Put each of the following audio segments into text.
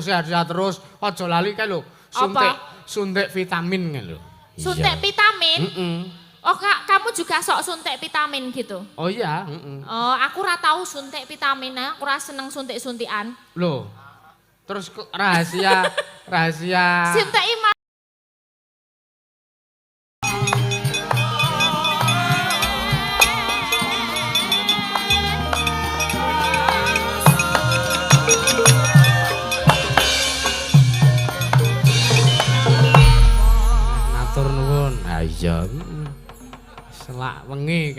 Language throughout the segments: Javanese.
sehat-sehat terus. Aja lali kae lho. Suntik vitamin kae lho. Suntik vitamin? Heeh. Oh, kamu juga sok suntik vitamin gitu? Oh iya, Oh, aku ora tahu suntik vitamin, aku ora seneng suntik-suntikan. Loh. Terus rahasia Suntik iman. matur nuwun. Ha iya. Selak wengi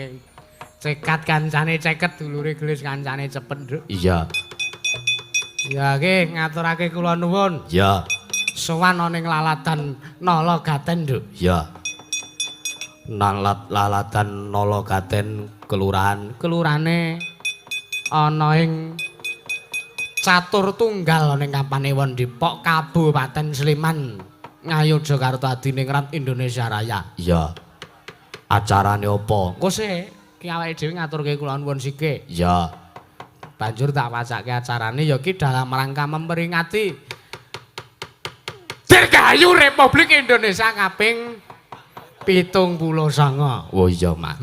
cekat kancane ceket dulure gelis kancane cepet, Nduk. Iya. Ya nggih, ngaturake kula nuwun. Ya. Sowan ana ning lalatan Nala Gaten, Nduk. Ya. Lalatan Nala Gaten kelurane ana ing Catur Tunggal ning Kapanewon Depok, Kabupaten Sleman, Ngayogyakarta Adiningrat Indonesia Raya. Iya. Acarane apa? Engko sik ki awake dhewe ngaturke kula nuwun sithik. Ya. Banjur tak wacake acarane ya ki dalam rangka memperingati Dirgahayu Republik Indonesia kaping 79. Oh iya, Mak.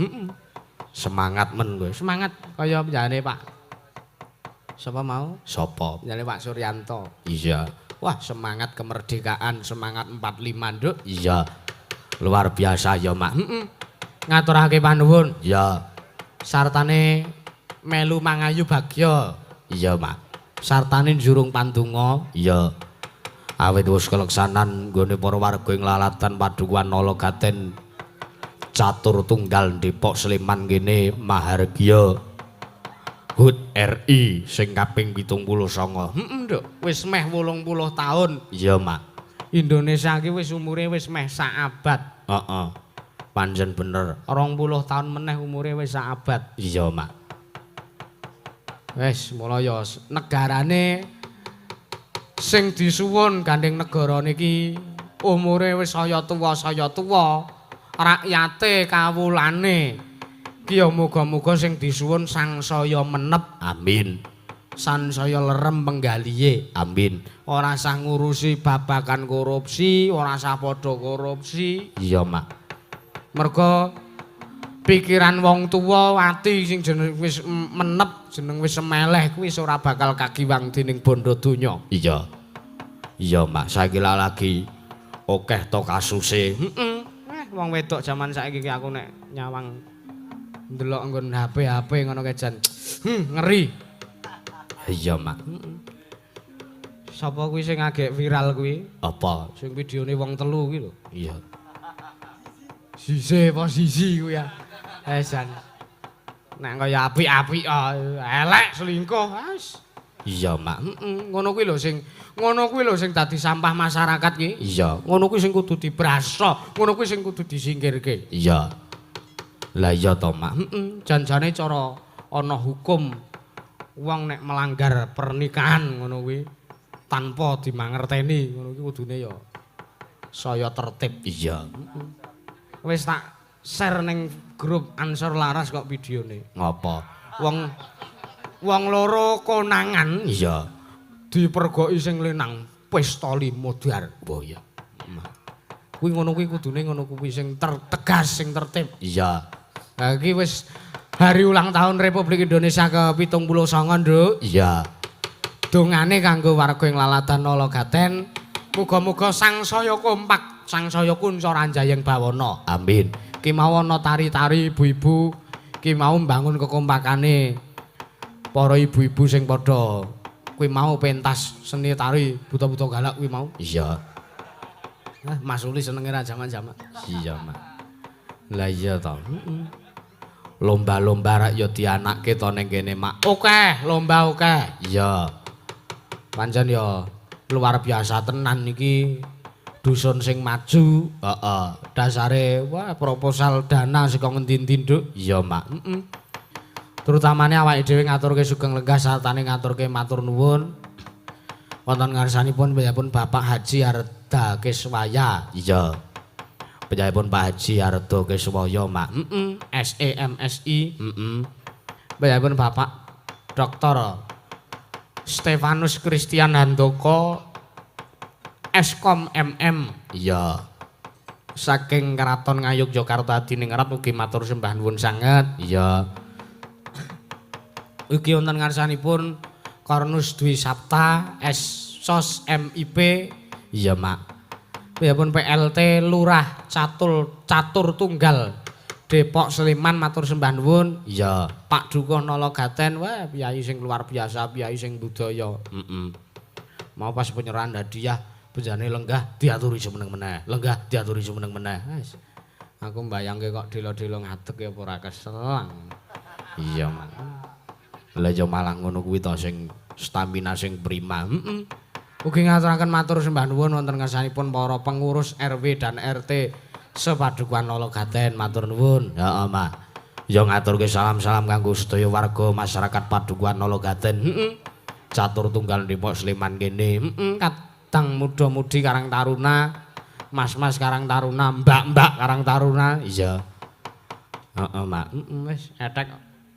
Semangat men kowe. Semangat kaya penjane Pak. Sapa mau? Sopo? Penjane Pak Suryanto. Iya. Wah, semangat kemerdekaan, semangat 45, Nduk. Iya. Luar biasa ya, Mak. Ngaturake panuwun. Ya. Sartane melu mangayu bagya. Iya, Mak. Sartane njurung pandonga. Iya. Awit wis keleksanan nggone para warga ing lalatan Padukuhan Nala Gaten Catur Tunggal Depok Sleman kene mahargya HUT RI sing kaping 79. Nduk, wis meh 80 taun. Iya, Mak. Indonesia iki wis umure wis meh sak abad. Heeh. Panjen bener. 20 taun meneh umure wis sak abad. Iya, Mak. Wis mula ya negarane sing disuwun gandeng negara niki umure wis saya tuwa. Rakyate kawulane ki ya muga-muga sing disuwun sangsaya menep. Amin. Sansaya lerem penggalihe. Amin. Ora sah ngurusi babagan korupsi, ora sah padha korupsi. Iya, Mak. Merga pikiran wong tuwa, ati sing jeneng wis menep, jeneng wis semeleh kuwi ora bakal kagiwang dening bondo donya. Iya. Iya, Mak. Saiki lagi akeh to kasuse. Wong wedok jaman saiki ki aku nek nyawang ndelok nggon HP ngono ke jan. Ngeri. Iya, Mak. Sapa kuwi sing agek viral kuwi? Apa? Sing videone wong telu kuwi lho. Iya. Sisi posisi kuwi ya. Jan. Nek kaya apik-apik elek selingkuh. Wis. Iya, Mak. Ngono kuwi lho sing dadi sampah masyarakat ki. Iya. Ngono kuwi sing kudu dibrasok, ngono kuwi sing kudu disingkirke. Iya. Lah iya to, Mak. Janjane cara ana hukum wong nek melanggar pernikahan ngono kuwi tanpa dimangerteni ngono kuwi kudune ya saya tertib. Iya. Wis tak share ning grup Ansor Laras kok videone. Ngapa? Wong loro konangan Iya. dipergoki sing lenang pesta limodar. Oh iya. Kuwi ngono kuwi kudune ngono kuwi sing tegas sing tertib. Iya. Lah iki wis hari ulang tahun Republik Indonesia ke-79, Nduk. Iya. Dongane kanggo warga ing lalatan Nala Gaten, muga-muga sangsaya kompak, sangsaya kunca ranjayeng bawana. Amin. Ki mau ana tari-tari ibu-ibu, ki mau mbangun kekompakane para ibu-ibu sing padha kuwi mau pentas seni tari buta-buta galak kuwi mau. Iya. Mas Uli senenge ra jaman-jaman. Iya, Mak. Lah iya to. Lomba-lomba rak ya dianakke to ning kene, Mak. Oke, lomba oke. Iya. Pancen ya luar biasa tenan iki dusun sing maju. Heeh. Dasare wah proposal dana saka ngendi-endi, Nduk. Iya, Mak. Terutamane awake dhewe ngaturke sugeng lenggah sartane ngaturke matur nuwun. Wonten ngarsanipun panjenenganipun Bapak Haji Arda Keswaya. Iya. Panjenenganipun Pak Haji Arda Keswaya, Mak. SEMSI. Panjenenganipun Bapak Dr. Stefanus Christian Handoko Eskom MM. Iya. Saking Keraton Ngayogyakarta Adiningrat ugi matur sembah nuwun sanget. Iya. Ugi wonten ngarsanipun Kornus Dwi Sapta Sos MIP. Iya, Mak. Piyapun PLT Lurah Catur Tunggal Depok Sleman matur sembah nuwun. Iya. Pak Dukuh Nalagaten, wah piyai sing luar biasa, piyai sing budaya. Mau pas penyerahan hadiah benjane lenggah diaturi semeneng meneh. Lenggah diaturi semeneng meneh. Wis. Aku mbayangke kok delo-delo ngadeg ya apa ora keselang. Iya, Mak. Lah ya malah ngono kuwi to sing stamina sing prima. Ugi ngaturaken matur sembah nuwun wonten ngarsanipun para pengurus RW dan RT Sepadukuhan Nalagaten matur nuwun. Heeh, Mak. Ya ngaturke salam-salam kanggo sedaya warga masyarakat Padukuhan Nalagaten. Catur Tunggal Depok Sleman kene. Kadang muda-mudi Karang Taruna, mas-mas Karang Taruna, mbak-mbak Karang Taruna. Iya. Heeh, Mak. Wis etek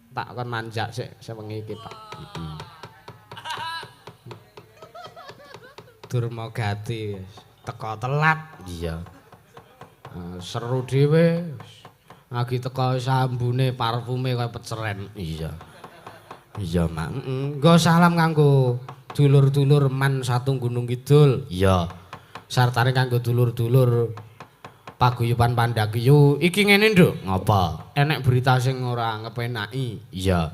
tak kon manjak sik sewengi iki, Pak. Durmagati wis teko telat. Iya. Seru dhewe. Lagi teko sambune parfume kaya peceren. Iya. Iya, Mak. Nggo salam kanggo dulur-dulur Man Satu Gunung Kidul. Iya. Sartane kanggo dulur-dulur Paguyuban Pandagyu. Iki ngene, Nduk. Ngapa? Enek berita sing ora ngepenaki. Iya.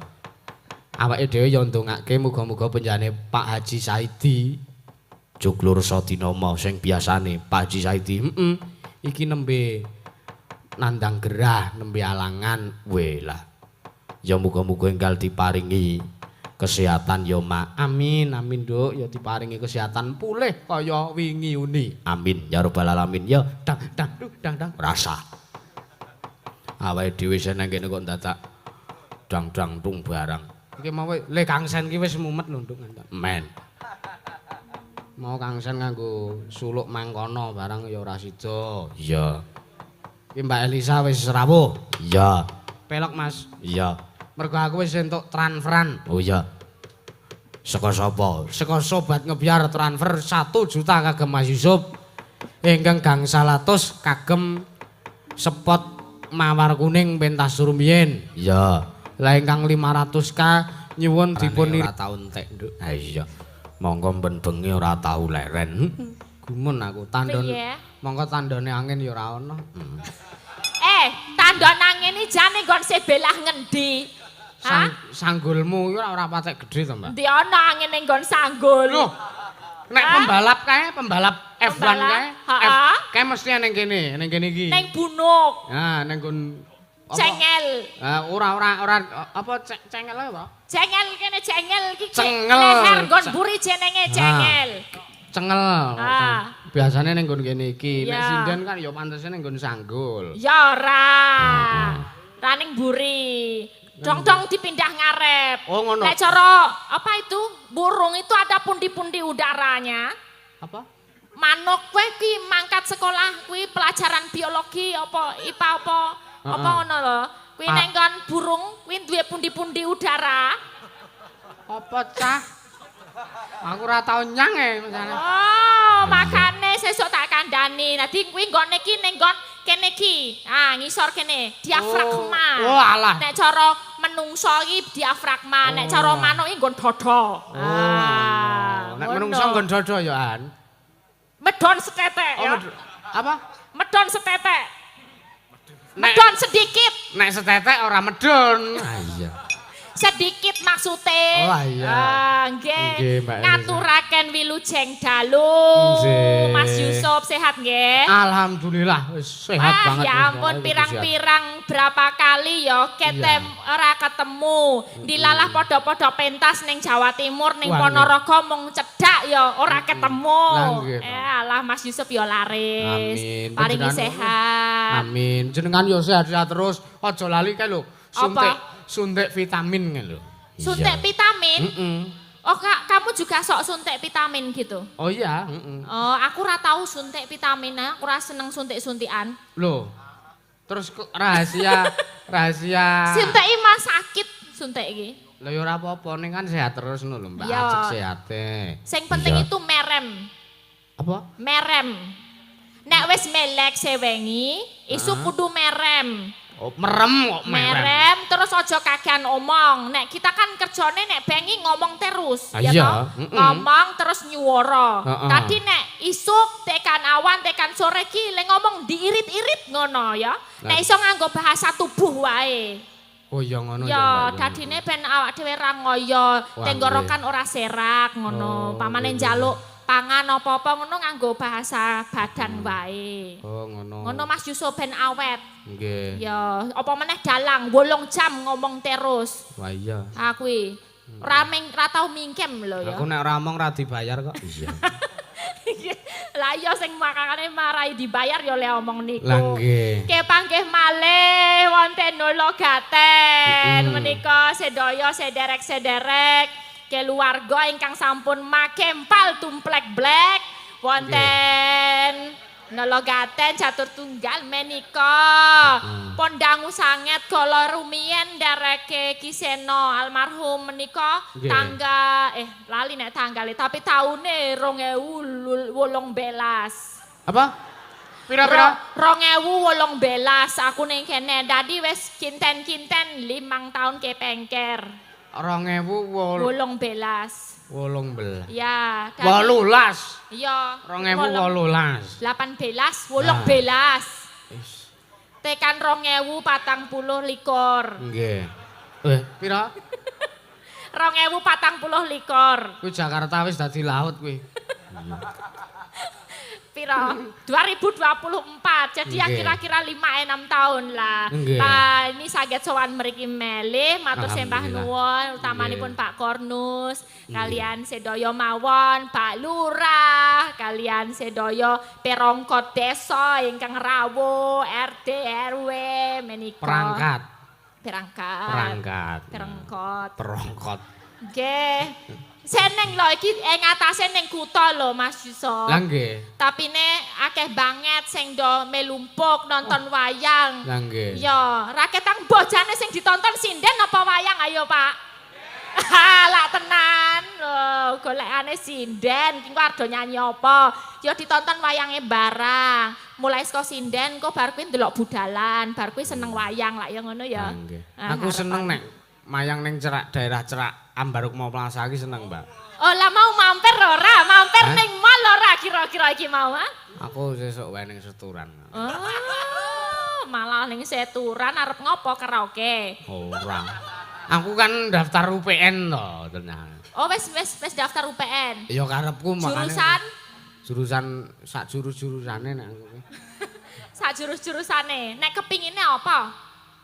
Awake dhewe ya ndongake muga-muga penjane Pak Haji Saidi Juglur Sadinama sing biasane Pak Haji Saidi. Iki nembe nandang gerah, nembe alangan. Welah. Ya muga-muga enggal diparingi kesehatan ya, Mak. Amin, amin, Nduk. Ya diparingi kesehatan pulih kaya wingi uni. Amin ya rabbal alamin ya. Dang. Rasa. Awake dhewe seneng kene kok dadak dang tung barang. Iki mau le Kang Sen ki wis mumet lho, Nduk. Men. Mau Kang Sen nganggo suluk mangkono barang ya ora sida. Iya. Ki Mbak Elisa wis rawuh. Iya. Pelok, Mas. Iya. Mergo aku wis entuk transferan. Oh iya. Saka sapa? Saka sobat ngebiar transfer 1 juta kagem Mas Yusuf. Ingkang gangsal atus kagem spot mawar kuning pentas rumiyin. Iya. Lah ingkang 500k nyuwun dipun ora tau entek, Nduk. Ha iya. Monggo ben bengi ora tau leren. gumun aku tandon. Piye? Monggo tandone angin ya ora ono. Tandon angin iki jane nggon sebelah ngendi? Sanggulmu iki ora patek gedhe to, Mbak? Ndi ana angin ning nggon sanggul. Loh. Nek pembalap F1 kae. Heeh. Kae mesti ning kene iki. Ning bunuk. Nah, ning nggon Cengel. Ora apa cengel apa? Cengel kene cengel iki. Cengel. Leher nggon buri jenenge cengel. Cengel. Biasane ning nggon kene iki. Nek Ya. sinden kan ya pantese ning nggon sanggul. Ya ora. Ra ning buri. Dong-dong dipindah ngarep. Oh ngono. Nek cara apa itu? Burung itu ada pundi-pundi udaranya. Apa? Manuk kowe ki mangkat sekolah kuwi pelajaran biologi apa IPA apa ngono lho. Kuwi ning nggon burung kuwi duwe pundi-pundi udara. Apa cah? Aku ora tau nyang misale. Oh, makane sesuk tak kandhani. Dadi kuwi nggone iki ning nggon kene iki. Ngisor kene, diafragma. Oh, alah. Nek cara menungso iki diafragma, nek cara manuk iki nggon dada. Nek menungso nggon dada ya an. Medon setetek ya. Apa? Medon setetek. Medon sedikit. Nek setetek ora medun. Iya. Sedikit maksudnya. Oh iya. Nggih. Mbak Elisa. Ngaturaken wilujeng dalu. Nggih. Mas Yusuf sehat nggih? Alhamdulillah wis sehat banget. Ya ampun pirang-pirang berapa kali ya ketem ora ketemu. Dilalah padha-padha pentas ning Jawa Timur ning Wah, Ponorogo mung cedhak ya ora ketemu. Lah, nggih, Pak. Alah Mas Yusuf ya laris. Amin. Paringi Panjenengan- sehat. Amin. Jenengan yo sehat-sehat terus. Aja lali kae lho. Suntik vitamin kae lho. Suntik vitamin? Heeh. Oh Kak, kamu juga sok suntik vitamin gitu? Oh iya, heeh. Oh, aku ora tahu suntik vitamin, aku ora seneng suntik-suntikan. Loh. Terus rahasia Suntik iki mah sakit suntik iki. Lah ya ora apa-apa ning kan sehat terus ngono lho, Mbak. Iya. Ajek sehate. Sing penting Iya. itu merem. Apa? Merem. Nek wis melek sewengi, isu kudu merem. Oh, merem kok Merem terus aja kakean omong. Nek kita kan kerjane nek bengi ngomong terus, Ah, ya iya. toh? Ngomong terus nyuwara. Heeh. Tadi nek isuk tekan awan tekan sore ki le ngomong diirit-irit ngono ya. Nek iso nganggo bahasa tubuh wae. Oh iya ngono ya. Ya, Mbak, dadine ben awak dhewe ra ngoyo, tenggorokan ora serak ngono. Pamane njaluk pangan apa-apa ngono nganggo bahasa badan wae. Oh ngono. Ngono Mas Yusuf ben awet. Nggih. Ya, apa meneh dalang 8 jam ngomong terus. Wah iya. Aku ra tau mingkem lho ya. Aku nek ora omong ra dibayar kok. Iya. Lah iya sing makane marai dibayar ya le omong niku. Lah nggih. Ke panggih malih wonten Nolo Gaten menika sedaya sederek-sederek keluarga ingkang sampun make empal tumplek black wonten Nolo Gaten catur tunggal menika pon dangu sanget kala rumiyin ndereke Kiseno almarhum menika Nggih. tangga lali nek tanggale tapi taune 2018 Apa? Pira-pira? 2018 aku ning kene dadi wis kinten-kinten 5 tahun kepengker 2018. 18 ya 18. iya 2018. 18 18 Wis. tekan 2040 likur Nggih. Pira? 2040 likur Kuwi Jakarta wis dadi laut kuwi. pira 2024 jadi ya Nggih. kira-kira 5-6 tahun lah. Nggih. Nah ini saged sowan mriki melih matur sembah Alhamdulillah. nuwun utamanipun Pak Kornus kalian sedaya mawon Pak Lurah kalian sedaya perongkot desa ingkang rawuh RT RW menika Perangkat. perangkat perongkot Perongkot. nggih seneng lho iki ing atase ning kutha lho Mas Yusuf. Lah nggih. Tapi ne akeh banget sing do melumpuk nonton wayang. Lah nggih. Ya, raketang bojane sing ditonton sinden apa wayang ayo Pak? Lah tenan. Lho, golekane sinden ki ardo nyanyi apa? Ya ditonton wayange barang. Mulai saka sinden kok bar kuwi ndelok budalan, bar kuwi seneng wayang lah ya ngono ya. Lah nggih. Ah, Aku harapan. seneng nek mayang ning cerak daerah cerak Ambaruk mau Plaza iki seneng, Mbak. Oh lah mau mampir ora? Mampir Hah? ning mall ora kira-kira iki mau ah? Aku sesuk wae ning Seturan. Oh, malah ning seturan arep ngopo karaoke. Ora. Aku kan daftar UPN to, tenang. Oh wis daftar UPN. Ya karepku makane Jurusan jurusan sak jurus-jurusane nek aku. sak jurus-jurusane. Nek kepingine apa?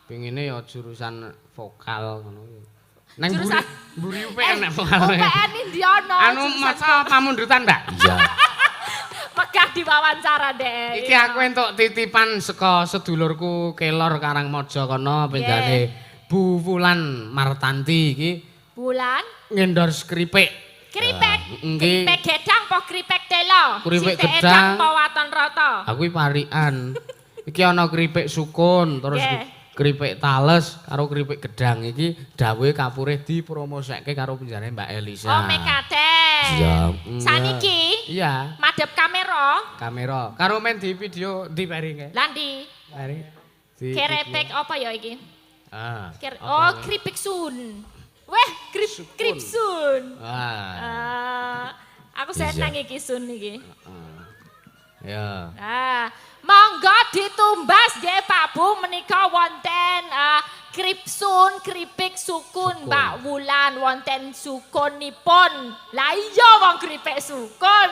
Pengine ya jurusan vokal ngono. Neng Jurusan- mburi UPN nek vokal. UPN ndi ono? Anu maca pamundutan, Mbak? Iya. Megah diwawancara deh. Iki aku entuk titipan saka sedulurku Kelor Karangmaja kono bendane Bu Wulan Martanti iki Bulan ngendorse kripik. kripek. Nggih. Kripek gedang apa kripek telo? Kripik Sithik gedang. edang apa waton rata? Aku iki parikan. Iki ana kripik sukun, terus Nggih. kripik tales karo kripik gedang iki dawuhe kapurih dipromosekke karo penjane Mbak Elisa. Oh mekaten. Iya. Saniki Iya, madhep kamera. kamera. Karo men di video ndi paringe? Landi. Pari. Di Kerepek apa ya iki? Ah. Oh, kripik sun. Weh, krip sun. Ah. Aku seneng iki sun iki. Ya. Monggo ditumbas nggih Pak Bu menika wonten kripsun, kripik sukun Mbak Wulan wonten sukunipun. Lah iya wong kripik sukun.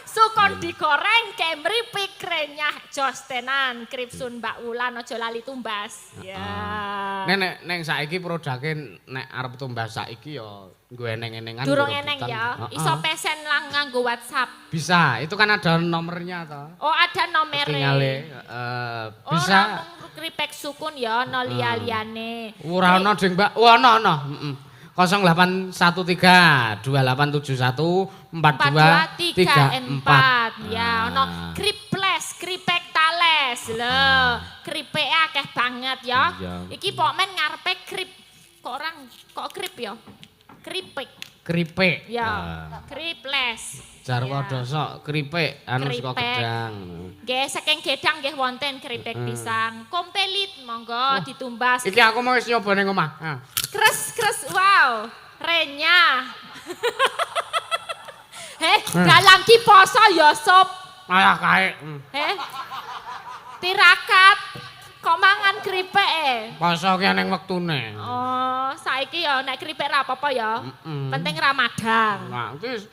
Sukun digoreng kemripik renyah jos tenan kripsun Mbak Wulan aja lali tumbas. Ya. Nek saiki produke nek arep tumbas saiki ya nggo eneng-enengan. Durung nggo eneng rebutan. ya. Heeh. Iso pesen lang nganggo WhatsApp. Bisa, itu kan ada nomornya toh. Oh, ada nomere. Tingale bisa. Ora kripek sukun ya ana liya-liyane. Ora ana Ding, Mbak. Oh ana. Heeh. 0813 2871 4234. Ya, ono kriples, kripek tales. Lho, kripeke akeh banget ya. Iya. Iki pok men ngarepe krip. Kok krip ya? Kripik. Kripik. Ya, kriples. Jarwo dosok kripik anu saka Kripik. gedang. Nggih, saking gedang nggih wonten kripik pisang. Kompelit monggo ditumbas. Iki aku mau wis nyoba ning omah. Kres, wow, renyah. Dalang ki poso ya sop. Alah kae. Tirakat. Kok mangan kripik Poso ki ning wektune. Oh, saiki ya nek kripik ra apa-apa ya. Penting Ramadan. Nah, iki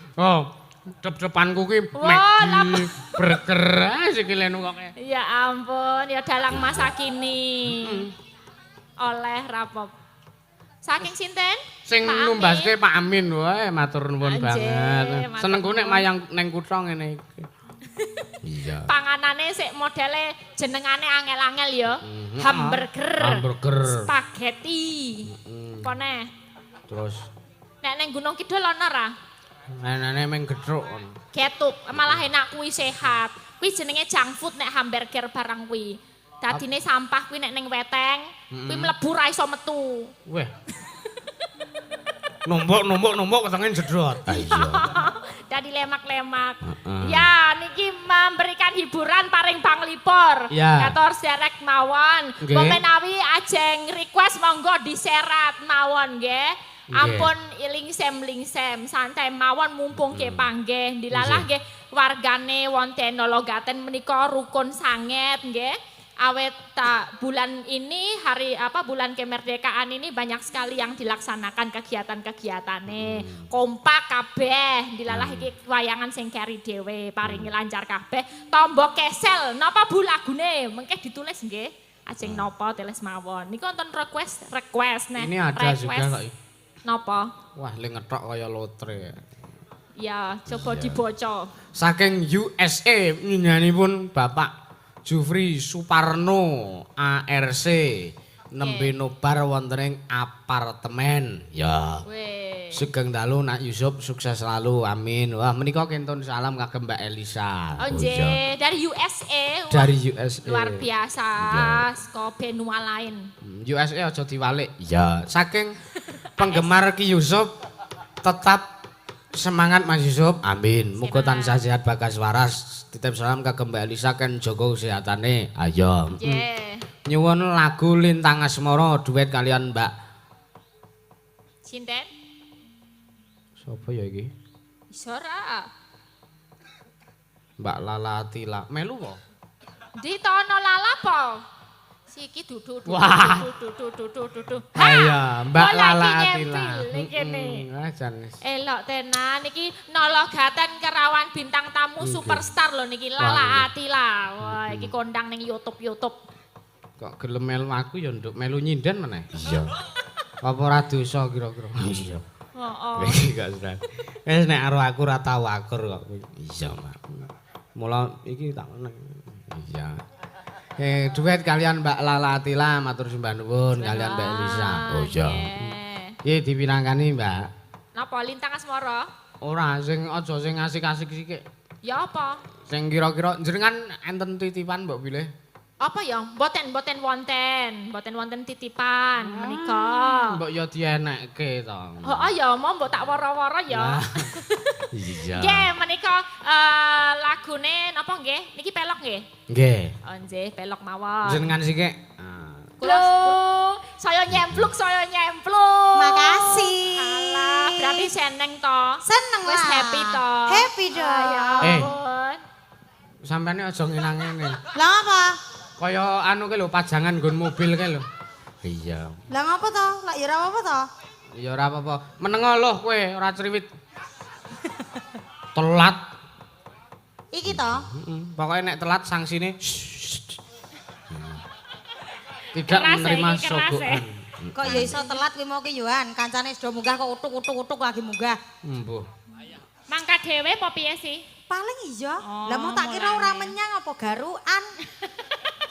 depanku ki Wah, McD burger sikile nukoke. Ya ampun, ya dalang masa kini. Oleh rapop. Saking sinten? Sing Pak numbaske Pak Amin wae matur nuwun Anjir, banget. matur Senengku nek nuwun. mayang ning kutha ngene iki. Iya. Panganane sik modele jenengane angel-angel ya. Hamburger. Spaghetti. Kone. Terus Nek ning Gunung Kidul ana ra? nenane meng gethuk. Ketup, malah enak kuwi sehat. Kuwi jenenge junk food nek hamburger barang kuwi. Dadine sampah kuwi nek ning weteng, kuwi mlebu ra iso metu. Weh. Numpuk ketengin jedot. Iya. Dadi lemak-lemak. Ya, niki memberikan hiburan paring panglipur. Ya. Kator derek mawon. Nggih. Menawi ajeng request monggo diserat mawon nggih. Nggih. Ampun lingsem santai mawon mumpung ke panggih. Dilalah nggih wargane wonten Nologaten menika rukun sanget nggih. Awet bulan ini bulan kemerdekaan ini banyak sekali yang dilaksanakan kegiatan-kegiatane. Kompak kabeh, dilalah iki wayangan sing keri dhewe, paringi lancar kabeh. Tombo kesel, napa Bu lagune? Mengke ditulis nggih. Ajeng napa tulis mawon. Niku wonten request nih. Ini ada juga kok. Napa? Wah, le ngetok kaya lotre. Ya, coba dibaca. Saking USA nyanyiipun Bapak Jufri Suparno ARC nembe nobar wonten ing apartemen. Ya. Weh. Sugeng dalu Nak Yusuf sukses selalu. Amin. Wah, menika kentun salam kagem Mbak Elisa. Oh nggih, dari USA. Wah, Dari USA. luar biasa, Iya. saka benua lain. USA aja diwalik. Ya, saking penggemar Ki Yusuf tetap semangat Mas Yusuf. Amin. Muga tansah sehat bagas waras. Titip salam kagem Mbak Elisa ken jaga kesehatane. Ayo. Nggih. Nyuwun lagu Lintang Asmara duet kalian Mbak. Sinten? Sopo ya iki? Iso ra? Mbak Lala Atila. Melu kok? Di tono lala po. Siki dudu. Wah. Ayo, Mbak Lala Atila. Kene. Ajan. Elok tenan iki Nologaten kerawan bintang tamu superstar lho niki Lala Atila. Wah, iki kondang ning YouTube. Kok gelem melu aku ya nduk melu nyinden meneh. Iya. Apa ora dosa kira-kira? Iya. Heeh. Iki gak sudah. Wis nek karo aku ora tau akur kok. Iya, Mak. Mula iki tak meneng. Iya. Duet kalian Mbak Lala Atila matur sembah nuwun kalian Mbak Elisa. Oh iya. Iki dipinangkani, Mbak. Napa Lintang Asmara? Ora sing aja sing asik-asik sithik. Ya apa? Sing kira-kira jenengan enten titipan mbok pilih. Apa ya? Boten wonten titipan menika. Mbok ya dienekke to. Oh ya, mau mbok tak wara-wara ya. Iya. Nggih, menika lagune napa nggih? Niki pelok nggih? Nggih. Oh nggih, pelok mawon. Jenengan sithik. Kula saya nyempluk. Makasih. Alah, berarti seneng to. Seneng lah. Wis happy to. Happy dong. Ya ampun. Sampeyan aja ngilang ngene. Lah apa? Kaya anu ke lho pajangan nggon mobil ke lho. Iya. Lah ngapa to? Lah ya ora apa-apa to? Ya ora apa-apa. Menengo loh kowe ora criwit. Telat. Iki to? Pokoknya nek telat sanksine tidak Keras ya, menerima ini keras ya. sogokan. Kok ya iso telat kuwi mau ki Yohan, kancane sudah munggah kok utuk lagi munggah. Mbuh. Mangkat dhewe apa piye sih? Paling iya. Oh, Lah mau tak kira ora mulane. menyang apa garukan.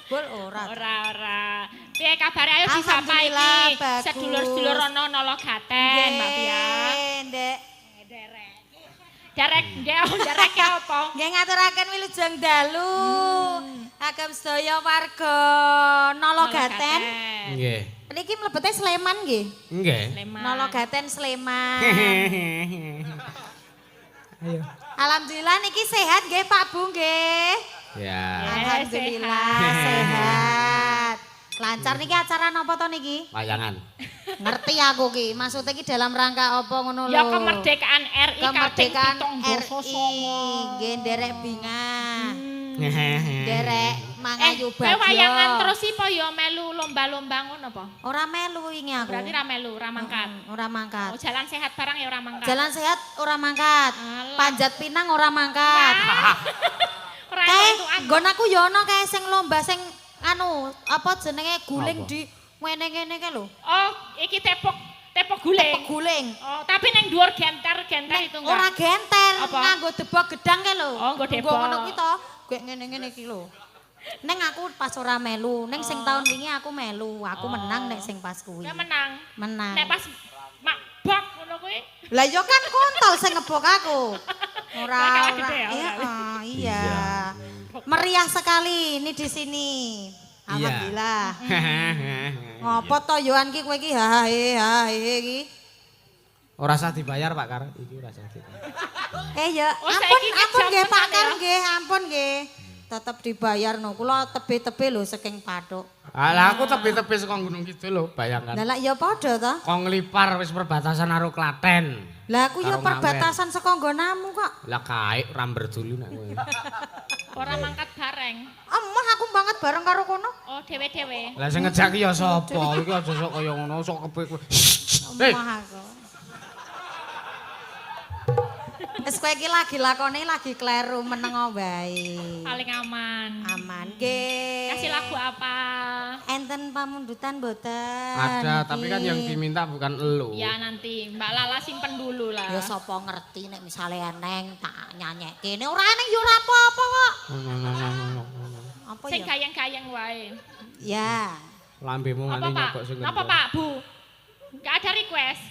Bol ora. Ora. Piye kabare ayo disapa Alhamdulillah, iki? bagus. Sedulur-sedulur ana Nologaten, Mbak Pia. Ndek. Derek apa? Nggih ngaturaken wilujeng dalu. Agem sedaya warga Nologaten. Nggih. niki mlebete Sleman nggih. Nggih. Sleman. Nologaten Sleman. Ayo. Alhamdulillah niki sehat nggih Pak Bu nggih. Ya. Alhamdulillah sehat. Lancar niki acara napa to niki? Wayangan. Ngerti aku ki, maksudnya ki dalam rangka apa ngono lho. Ya kemerdekaan RI Kemerdekaan kaping 7 RI. Nggih nderek bingah. Nderek mangayu Kowe bagyo. wayangan terus iki apa ya melu lomba-lomba ngono apa? Ora melu wingi aku. Berarti ra melu, ra mangkat. Ora mangkat. Oh, jalan sehat barang ya ora mangkat. Jalan sehat ora mangkat. Alah. Panjat pinang ora mangkat. Ora Kae entuk nggon aku ya ana kae sing lomba sing anu apa jenenge guling Apa? di ngene-ngene kae lho. Oh, iki tepok guling. Tepuk guling. Oh, tapi neng dhuwur genter itu enggak. Ora genter, Apa? nganggo debok gedang kae lho. Oh, nggo debok. ngono kuwi to, kayak ngene-ngene iki lho. Neng aku pas ora melu, neng sing tahun wingi aku melu, aku menang nek sing pas kuwi. Kowe menang. Menang. Nek pas mak bak ngono kuwi. Lah ya kan kontol sing ngebok aku. Ora Kalah ora. gede ya, Iya, kalah. iya. Meriah sekali ini di sini. Alhamdulillah. Ngopo to yoan ki kowe ki hahe ki? Ora usah dibayar Pak Kar, iki ora usah dibayar. Ya Oh, ampun saiki ampun jam nggih Pak tenan Kar ya? nggih, ampun nggih. Tetep dibayar no. Kula tebe-tebe lho saking Pathuk. Alah aku tepi-tepi saka Gunung Kidul lho, bayangkan. Lah lak ya padha to. Kok nglipar wis perbatasan karo Klaten. Lah aku ya Karo perbatasan saka nggonamu kok. Lah kae ramber dulu nek kowe. Ora mangkat bareng. Emah aku banget bareng karo kono. Oh, dhewe-dhewe. Lah sing ngejak ki ya sapa? Iki aja sok kaya ngono, sok kepe kowe. Hei, Emah aku. Wis kowe iki lagi lakone lagi kleru meneng wae. Paling aman. Aman nggih. Kasih lagu apa? Enten pamundutan mboten? ada, tapi kan yang diminta bukan elu. Ya nanti Mbak Lala simpen dulu lah. Ya sapa ngerti nek misale eneng tak nyanyekke. Nek ora eneng ya ora apa-apa kok. Apa Sing ya? gayeng-gayeng wae. Ya. Lambemu Apa nganti Pak? nyokok sing Apa Pak, Bu? Enggak ada request.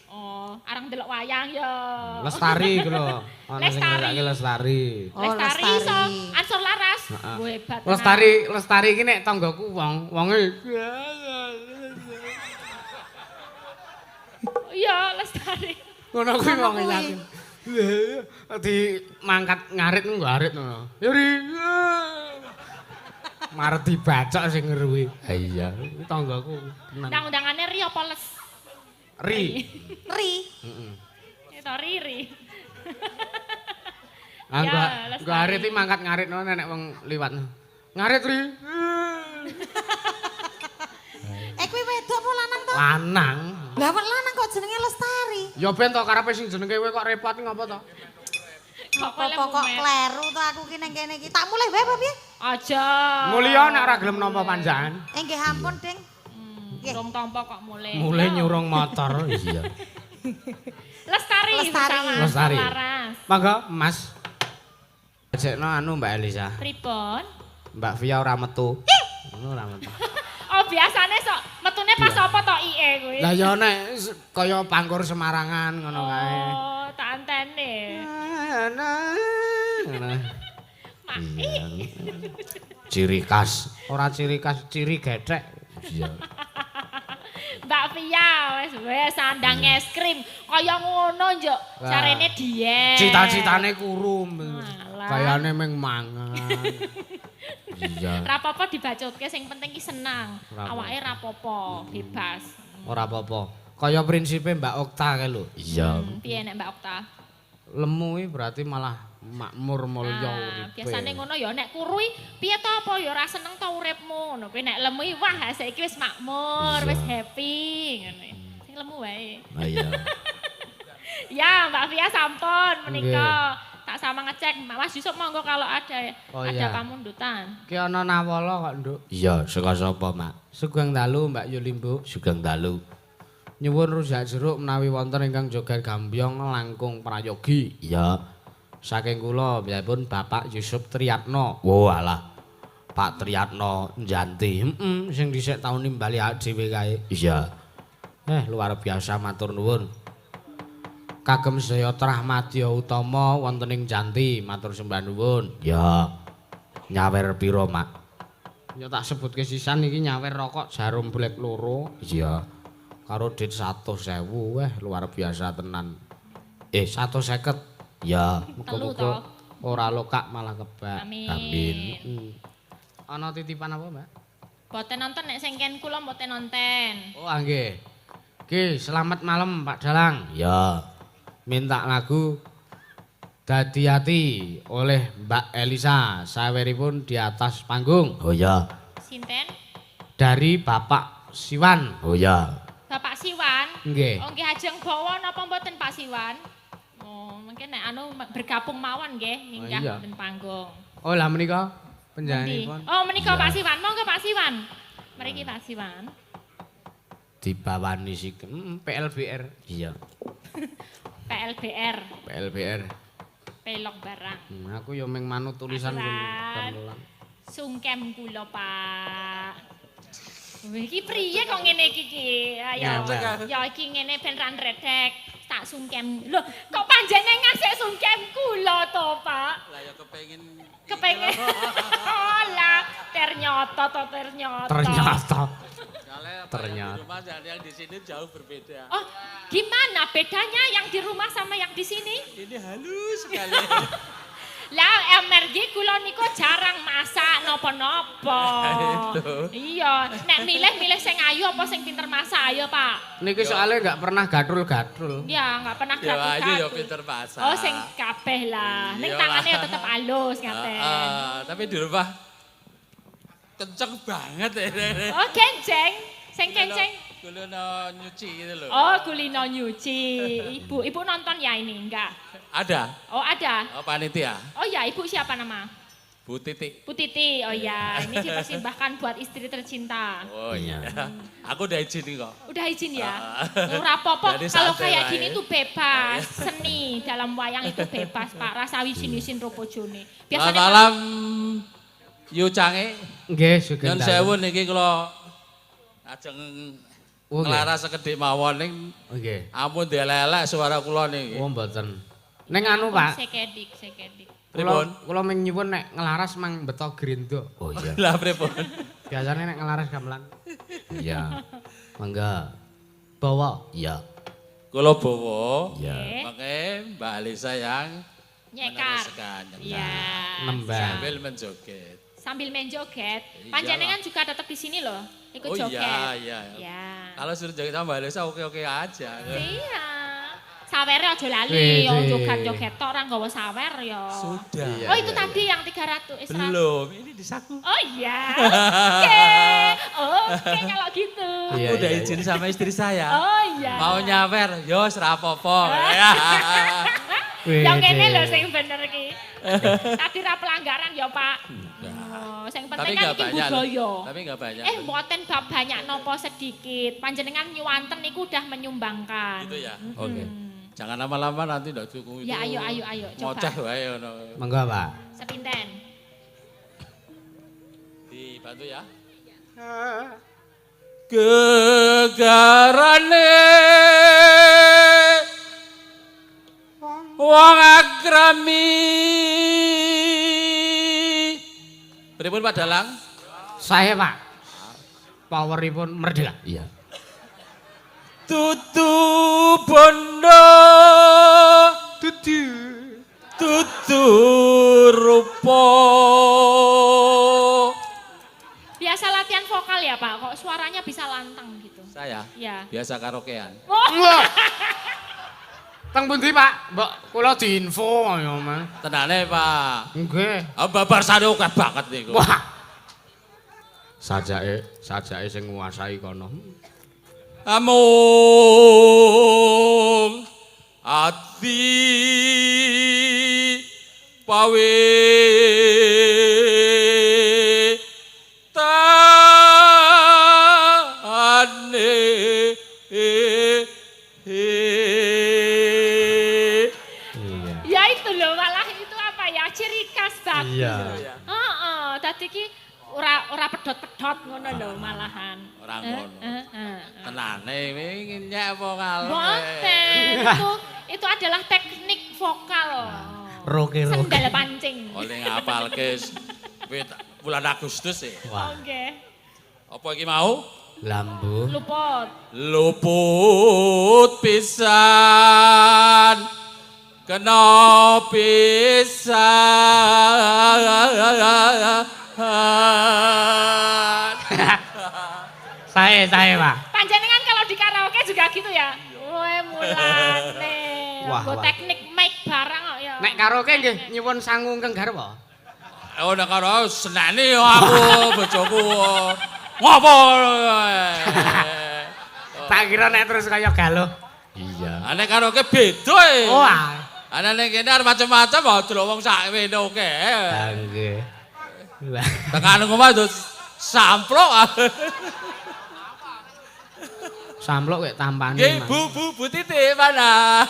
Oh, arang delok wayang ya. Lestari ku lho. Ana sing Lestari. ngrasake Lestari. Oh, Lestari Lestari. iso ansur laras. Heeh. Gue hebat. tenan. Lestari iki nek tanggaku wonge Iya, Lestari. ngono kuwi Ngono wong kuwi. yakin. Di mangkat ngarit ngono ngarit ngono. Yuri. Marep dibacok sing ngeruwi. Ha iya, iki tanggaku tenan. Undang-undangane Ri apa Les? Ri. Ri. Heeh. Itu Riri. Anggo Ya, Lestari. ngarit iki mangkat ngarit ngono nek wong liwat. Ngarit Ri. Kuwi wedok apa lanang to? Lanang. Lah kok lanang kok jenenge Lestari? Ya ben to karepe sing jenenge kowe kok repot ngapa to? Pokok kleru to aku ki ning kene iki. Tak mulih wae apa piye? Aja. Mulya nek ora gelem nampa panjangan. Nggih ampun, Ding. Durung tampa kok mulai. Mulai nyurung motor. Iya. Lestari. Lestari. Sama Lestari. Laras. Mangga, Mas. Jekno anu Mbak Elisa. Pripun? Mbak Via ora metu. Ngono ora metu. Oh, biasane sok metune pas apa to IE kuwi? Lah ya nek kaya pangkur Semarangan ngono kae. Oh, tak antene. Ngono. Mak. Iya. Ciri khas, ora ciri khas, ciri gethek. Iya. Mbak Via wis sandang es krim kaya ngono njuk Lah. carane diet. Cita-citane kurum. Alah. Kayane meng mangan. Iya. Rapopo dibacutke sing penting ki senang. Rapopo. Awake rapopo, bebas. Ora apa-apa. Kaya prinsipe Mbak Okta kae lho. Iya. Piye nek Mbak Okta? Lemu iki berarti malah makmur mulya Nah, uripe. biasane ngono ya nek kurui piye to apa ya ora seneng to uripmu ngono. Kuwi nek lemu iki, wah saiki wis makmur, Iya. wis happy ngono. Sing lemu wae. Ah iya. Ya, Mbak Via sampun menika. Tak sama ngecek Mas Yusuf monggo kalau ada Oh, ada iya. pamundutan. Ki ana nawala kok, Nduk. Iya, saka sapa, Mak? Sugeng dalu, Mbak Yuli, Mbuk. Sugeng dalu. Nyuwun rujak jeruk menawi wonten ingkang joget gambyong langkung prayogi. Iya. Saking kula pun Bapak Yusuf Triyatno. Oh alah. Pak Triyatno Njanti. Sing dhisik taun nimbali awake dhewe kae. Iya. Luar biasa matur nuwun. Kagem sedaya Trahmadya utama wonten ing Janti, matur sembah nuwun. Ya. Nyawer pira, Mak? Ya tak sebutke sisan iki nyawer rokok jarum black loro. Iya. Karo dit 100.000 weh luar biasa tenan. 150. Ya. Muga-muga ora lokak malah kebak. Amin. Amin. Ana titipan apa, Mbak? Boten nonton nek sing ken kula boten nonton. Oh, nggih. Nggih, selamat malam Pak Dalang. Ya. Minta lagu Dadi Hati oleh Mbak Elisa. Saweripun di atas panggung Oh ya. Sinten? dari Bapak Siwan. Oh ya. Bapak Siwan. Nggih. Oh nggih ajeng bawa napa mboten Pak Siwan? Oh, mungkin nek anu bergabung mawon nggih minggah iya. wonten panggung. Oh, lah menika Endi? penjanganipun Oh, menika Iya. Pak Siwan. Monggo Pak Siwan. Mriki Pak Siwan. dibawani sik PLBR. Iya. PLBR, PLBR. pelok barang. Aku yo ming manut tulisan Pak Siwan. gamelan. Sungkem kula, Pak. Wih, iki priye kok ngene iki ki? Ayo. Ngene. Ya iki ngene ben ran redek. Tak sungkem. Loh, kok panjenengan sik sungkem kula to, Pak? Lah ya kepengin Kepengen. Olah, ternyata to ternyata. Ternyata. ternyata di rumah dan yang di sini jauh berbeda. Oh, gimana bedanya yang di rumah sama yang di sini? Ini halus sekali. Lah emergi kula niku jarang masak napa-napa. Iya, nek milih-milih sing ayu apa sing pinter masak ayo, Pak. Niki soalnya nggak pernah gadul-gadul. Ya, enggak pernah Ya ayu ya gaduh-gaduh. pinter masak. Oh, sing kabeh lah. Ning Iya tangane lah. ya tetep halus ngaten. Tapi di rumah kenceng banget ya. Oh, kenceng. Sing kenceng. Kulino nyuci gitu loh. Oh, kulino nyuci. Ibu nonton ya ini enggak? Ada. Oh, ada. Oh, panitia. Oh ya, ibu siapa nama? Bu Titi. Bu Titi. Oh ya, ini dipersembahkan buat istri tercinta. Oh iya. Aku udah izin nih kok. Udah izin ya? Ora apa-apa. Jadi Kalau santai kayak lah gini ya. tuh bebas. Seni dalam wayang itu bebas, Pak. Rasa wisin-wisin robojone. Selamat Biasanya malam. Yu Cange. Nggih, sugeng Nyun dalu. sewu niki kula ajeng Oh, nggih. nglaras sekedhik mawon ning Nggih. ampun delelek suara kula niki. Oh, mboten. Ning anu, Pak. sekedik. Pripun? Kula ming nyuwun nek ngelaras mang beto grindo. Oh iya. Lah pripun? Biasane nek ngelaras gamelan. Iya. Mangga. Bawa. Iya. Kula bawa. Iya. Mangke Mbak Alisa yang Nyekar. meneruskan. Iya. Nembang. Sambil menjoget. Sambil main joget. Iyalah. Panjenengan juga tetap di sini loh. Ikut Oh joget. iya. Iya. Kalau suruh joget sama Mbak Alisa oke-oke aja. Iya. Sawere aja lali, Wih, yang wih. joget-joget tok ora nggawa sawer ya. Sudah. Oh, itu tadi yang 300 Isra. Belum, ini di saku. Oh iya. Oke. Oke kalau gitu. Iya, Aku udah iya, izin sama istri saya. Oh iya. Mau nyawer, yo serapopo. Ya. Yang Wede. ini loh sing bener ki. Tadi ra pelanggaran ya, Pak. Oh, sing Tapi penting kan nggak iki banyak. budaya. Tapi nggak banyak. Mboten bab banyak nopo sedikit. Panjenengan nyuwanten niku udah menyumbangkan. Gitu ya. Oke. Jangan lama-lama nanti ndak cukup itu. Ya ayo coba. Ngoceh wae ngono. Mangga, Pak. Sepinten. Dibantu ya. Gegarane wong agrami. Pripun Pak Dalang? Saya, Pak. Poweripun merdeka. Iya. Tutu bondo tutu rupa. Biasa latihan vokal ya, Pak? Kok suaranya bisa lantang gitu? Saya Ya. biasa karaokean. Wah, Teng pundi, Pak? Mbok kula diinfo ya, Mas. Tenane Pak. Nggih. Babar sare akeh banget niku. Wah. Sajake sing nguasai kono. Amung ati pawe tane ya itu loh, malah itu apa ya, ciri khas bagus. Iya. Heeh, tadi ki ora pedot-pedot ngono lho malahan. Ora ngono. Heeh. Tenane wingi nyek vokal. Boten, itu adalah teknik vokal. Roke-roke. Sendal pancing. Oleh ngapalke bulan Agustus ya. Wah, Oke. Apa iki mau? lambu. Luput. Luput pisan. Kena pisan. Saya, Pak. Panjenengan kalau di karaoke juga gitu ya? Woi mulane. Wah, Nggo wah. teknik mic barang kok ya. Nek karaoke nggih nyuwun sangu keng garwa. Oh nek karo seneni aku bojoku. Ngopo? Tak kira nek terus kaya galuh. Iya. Nek karaoke beda e. Wah. Ana ning kene arep macam-macam kok delok wong sak wene oke. Nggih. Tekan ngomah terus samplok. Samplok kek tampane. Nggih, Bu Titi mana?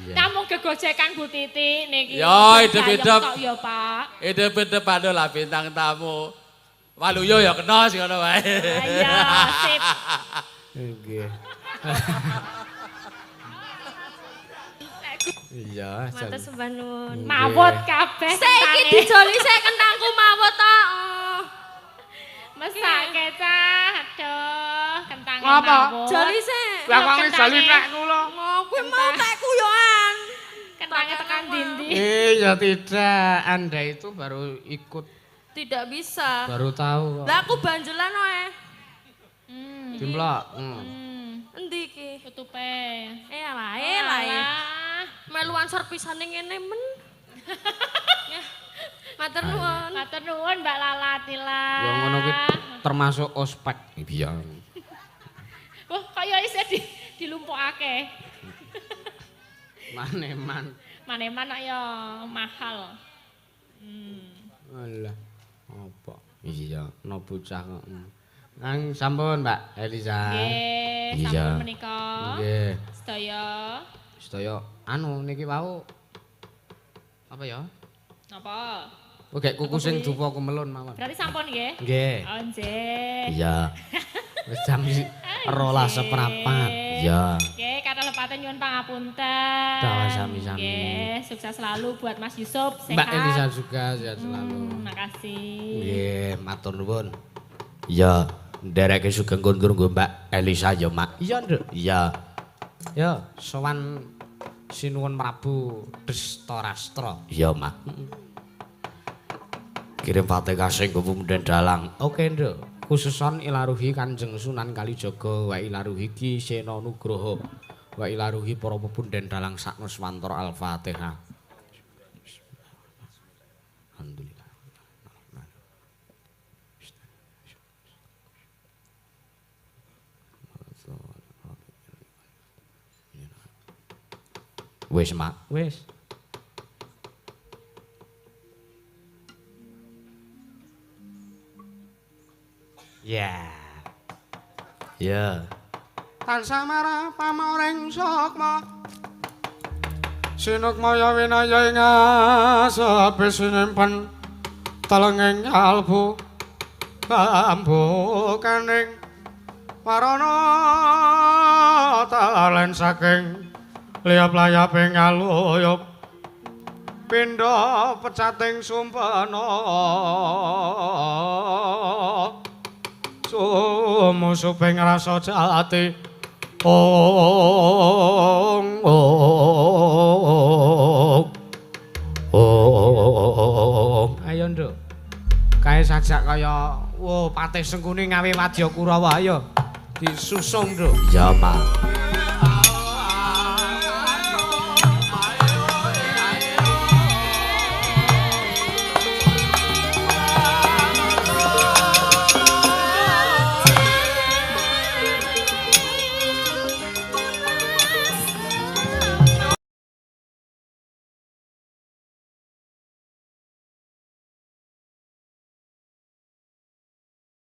Iya. Namung gegojekan Bu Titi niki. Ya, hidup-hidup. Tok ya, Pak. Hidup-hidup anu lah bintang tamu. Waluyo ya kena sing ngono wae. Iya, sip. Nggih. Iya, Matur sembah nuwun. Mawut kabeh. Saiki kentangnya. dijoli saya kentangku mawon to. Mesake cah. Aduh, kentangnya Ngapa? mawut. Joli saya. Lah kok Kentangnya. jali tekku lho. Kuwi mau tekku yoan. Kentangnya tekan dindi. Ya tidak, Anda itu baru ikut, Tidak bisa. baru tahu kok. Lah aku banjelan wae. Dimlok. Endi iki? Tutupe. Alah, Alah. meluan serpisane ngene men. Ya. Matur nuwun. Matur nuwun Mbak Lalatila. Ya ngono kuwi termasuk ospek. Iya. Wah, kaya isih dilumpukake. Maneman. Maneman kok ya mahal. Alah. Apa? Iya. No bocah kok. Nang sampun, Mbak Elisa. Nggih, Iya. sampun menika. Nggih. Sedaya Sedaya anu niki wau apa ya? napa? Oh, gek kuku sing kuwi? dupa kemelun mawon. Berarti sampun nggih? Nggih. Oh, nggih. Iya. Wis jam 12:04. Iya. Oke, kata lepatan nyuwun pangapunten. Dawa sami-sami. Nggih, sukses selalu buat Mas Yusuf, sehat. Mbak Elisa juga sehat selalu. Makasih. Nggih, matur nuwun. Iya. Ndereke sugeng kondur nggo Mbak Elisa ya, Mak. Iya, Nduk. Iya. Ya, sowan sinuwun Prabu Destarastra. Iya, Mak. Kirim Fatihah sing kemudian dalang. Oke, Nduk. Khususon ilaruhi Kanjeng Sunan Kalijaga wa ilaruhi Ki Sena Nugroho wa ilaruhi para pepunden dalang saknuswantara Al-Fatihah. Alhamdulillah. Wis, Mak. Wis. Ya. Ya. Tansah marah pamoring sukma sinukmaya winaya ing asepe sinempen telenging kalbu kambukaning warana talen saking liyap-layaping aluyup pindha pecating sumpena sumusuping rasa jati ong ayo Nduk kae sajak kaya Patih Sengkuni ngawe Wadya Kurawa ayo disusung Nduk Ya, Mak.